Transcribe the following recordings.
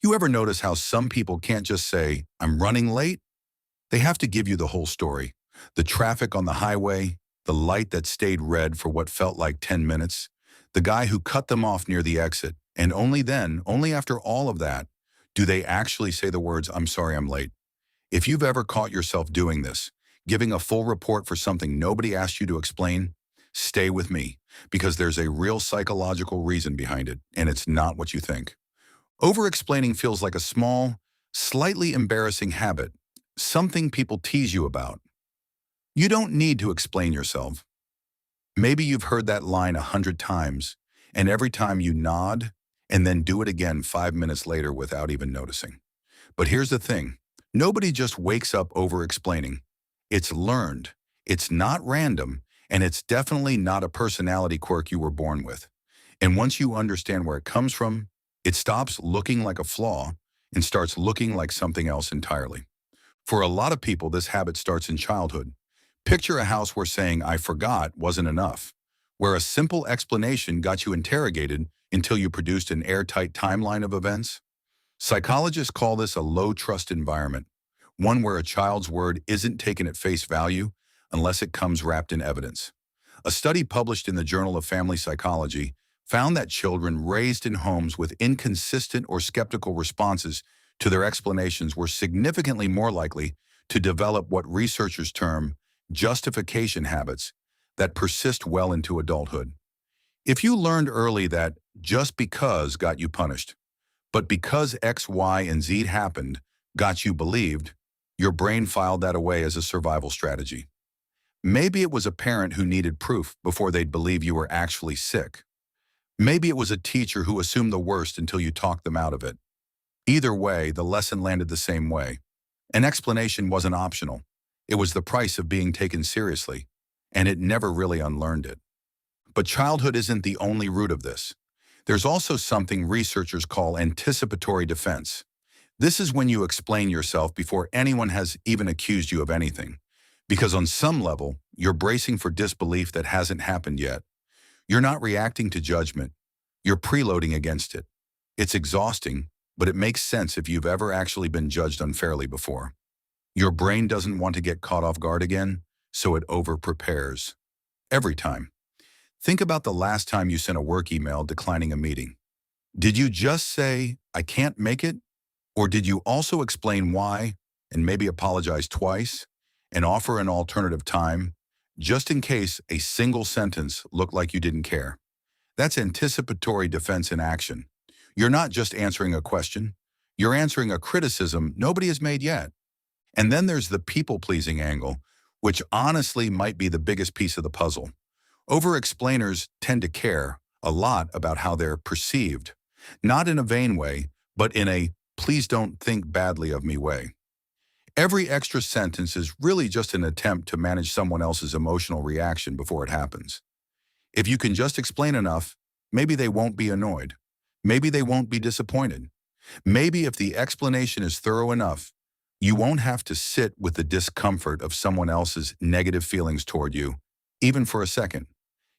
You ever notice how some people can't just say, I'm running late? They have to give you the whole story. The traffic on the highway, the light that stayed red for what felt like 10 minutes, the guy who cut them off near the exit, and only then, only after all of that, do they actually say the words, I'm sorry I'm late. If you've ever caught yourself doing this, giving a full report for something nobody asked you to explain, stay with me, because there's a real psychological reason behind it, and it's not what you think. Over-explaining feels like a small, slightly embarrassing habit, something people tease you about. You don't need to explain yourself. Maybe you've heard that line 100 times, and every time you nod and then do it again 5 minutes later without even noticing. But here's the thing. Nobody just wakes up over-explaining. It's learned, it's not random, and it's definitely not a personality quirk you were born with. And once you understand where it comes from, it stops looking like a flaw and starts looking like something else entirely. For a lot of people, this habit starts in childhood. Picture a house where saying, I forgot wasn't enough, where a simple explanation got you interrogated until you produced an airtight timeline of events. Psychologists call this a low-trust environment, one where a child's word isn't taken at face value unless it comes wrapped in evidence. A study published in the Journal of Family Psychology found that children raised in homes with inconsistent or skeptical responses to their explanations were significantly more likely to develop what researchers term justification habits that persist well into adulthood. If you learned early that just because got you punished, but because X, Y, and Z happened got you believed, your brain filed that away as a survival strategy. Maybe it was a parent who needed proof before they'd believe you were actually sick. Maybe it was a teacher who assumed the worst until you talked them out of it. Either way, the lesson landed the same way. An explanation wasn't optional. It was the price of being taken seriously, and it never really unlearned it. But childhood isn't the only root of this. There's also something researchers call anticipatory defense. This is when you explain yourself before anyone has even accused you of anything. Because on some level, you're bracing for disbelief that hasn't happened yet. You're not reacting to judgment. You're preloading against it. It's exhausting, but it makes sense if you've ever actually been judged unfairly before. Your brain doesn't want to get caught off guard again, so it over-prepares. Every time. Think about the last time you sent a work email declining a meeting. Did you just say, I can't make it? Or did you also explain why, and maybe apologize twice, and offer an alternative time, just in case a single sentence looked like you didn't care? That's anticipatory defense in action. You're not just answering a question, you're answering a criticism nobody has made yet. And then there's the people-pleasing angle, which honestly might be the biggest piece of the puzzle. Over-explainers tend to care a lot about how they're perceived, not in a vain way, but in a please don't think badly of me way. Every extra sentence is really just an attempt to manage someone else's emotional reaction before it happens. If you can just explain enough, maybe they won't be annoyed. Maybe they won't be disappointed. Maybe if the explanation is thorough enough, you won't have to sit with the discomfort of someone else's negative feelings toward you, even for a second.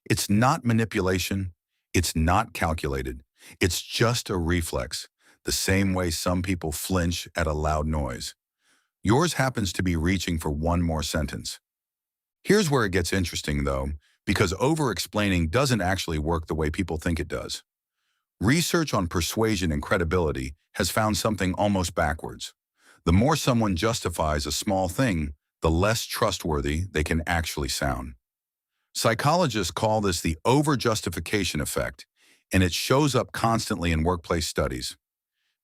It's not manipulation. It's not calculated. It's just a reflex, the same way some people flinch at a loud noise. Yours happens to be reaching for one more sentence. Here's where it gets interesting, though, because over-explaining doesn't actually work the way people think it does. Research on persuasion and credibility has found something almost backwards. The more someone justifies a small thing, the less trustworthy they can actually sound. Psychologists call this the over-justification effect, and it shows up constantly in workplace studies.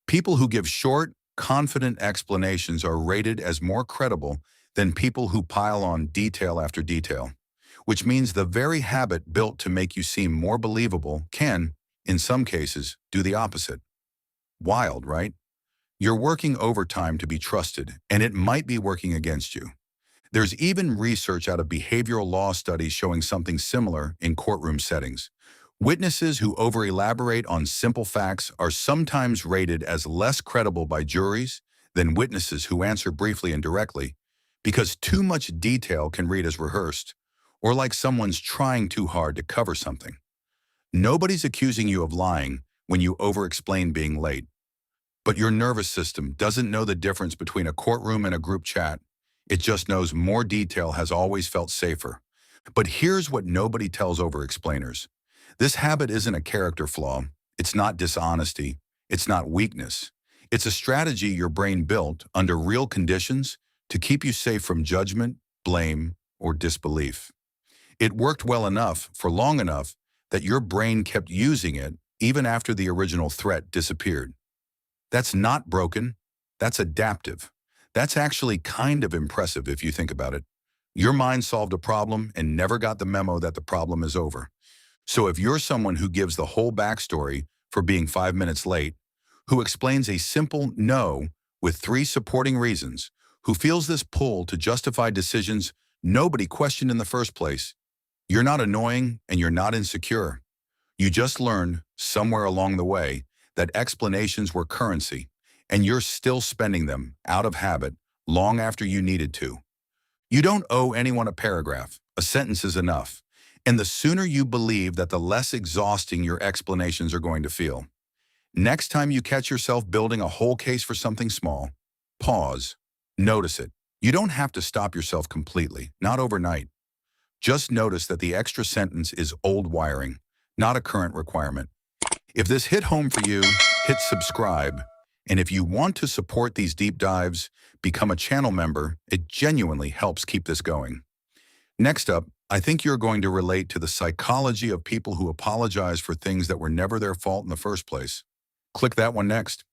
People who give short, confident explanations are rated as more credible than people who pile on detail after detail, which means the very habit built to make you seem more believable can, in some cases, do the opposite. Wild, right? You're working overtime to be trusted, and it might be working against you. There's even research out of behavioral law studies showing something similar in courtroom settings. Witnesses who over-elaborate on simple facts are sometimes rated as less credible by juries than witnesses who answer briefly and directly, because too much detail can read as rehearsed, or like someone's trying too hard to cover something. Nobody's accusing you of lying when you over-explain being late. But your nervous system doesn't know the difference between a courtroom and a group chat. It just knows more detail has always felt safer. But here's what nobody tells overexplainers. This habit isn't a character flaw. It's not dishonesty. It's not weakness. It's a strategy your brain built under real conditions to keep you safe from judgment, blame, or disbelief. It worked well enough for long enough that your brain kept using it even after the original threat disappeared. That's not broken. That's adaptive. That's actually kind of impressive if you think about it. Your mind solved a problem and never got the memo that the problem is over. So if you're someone who gives the whole backstory for being 5 minutes late, who explains a simple no with 3 supporting reasons, who feels this pull to justify decisions nobody questioned in the first place, you're not annoying and you're not insecure. You just learned somewhere along the way that explanations were currency, and you're still spending them out of habit long after you needed to. You don't owe anyone a paragraph. A sentence is enough. And the sooner you believe that, the less exhausting your explanations are going to feel. Next time you catch yourself building a whole case for something small, pause, notice it. You don't have to stop yourself completely, not overnight. Just notice that the extra sentence is old wiring, not a current requirement. If this hit home for you, hit subscribe. And if you want to support these deep dives, become a channel member. It genuinely helps keep this going. Next up, I think you're going to relate to the psychology of people who apologize for things that were never their fault in the first place. Click that one next.